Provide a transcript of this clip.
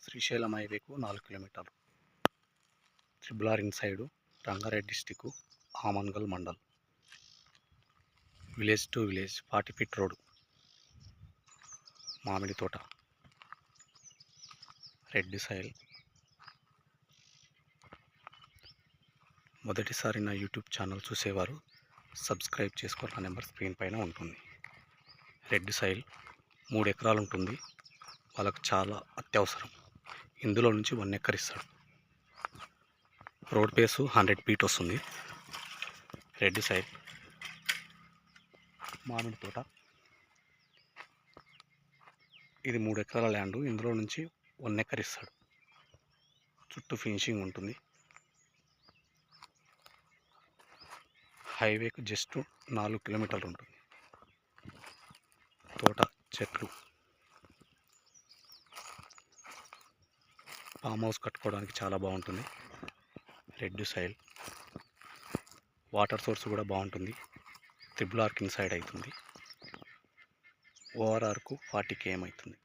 శ్రీశైలం హైవేకు 4 కిలోమీటర్లు. Triple R inside Rangareddy district Amangal mandal. Village to village 40 feet road. మామిడి తోట, రెడ్ సాయిల్. మొదటిసారి నా యూట్యూబ్ ఛానల్ చూసేవారు సబ్స్క్రైబ్ చేసుకోవాలి. నా నెంబర్ స్క్రీన్ పైన ఉంటుంది. రెడ్ సాయిల్ 3 ఎకరాలు ఉంటుంది. వాళ్ళకు చాలా అత్యవసరం. ఇందులో నుంచి 1 ఎకర్ ఇస్తాడు. రోడ్ పేసు 100 ఫీట్ వస్తుంది. రెడ్ సాయిల్, మామిడి తోట. ఇది 3 ఎకరాల ల్యాండ్. ఇందులో నుంచి 1 ఎకర్ ఇస్తాడు. చుట్టూ ఫినిషింగ్ ఉంటుంది. హైవేకు జస్ట్ 4 కిలోమీటర్లు ఉంటుంది. తోట, చెట్లు, ఫామ్ హౌస్ కట్టుకోవడానికి చాలా బాగుంటుంది. రెడ్ సాయిల్, వాటర్ సోర్స్ కూడా బాగుంటుంది. ట్రిపుల్ ఆర్కి ఇన్సైడ్ అవుతుంది. ఓఆర్ఆర్కు 40 km అవుతుంది.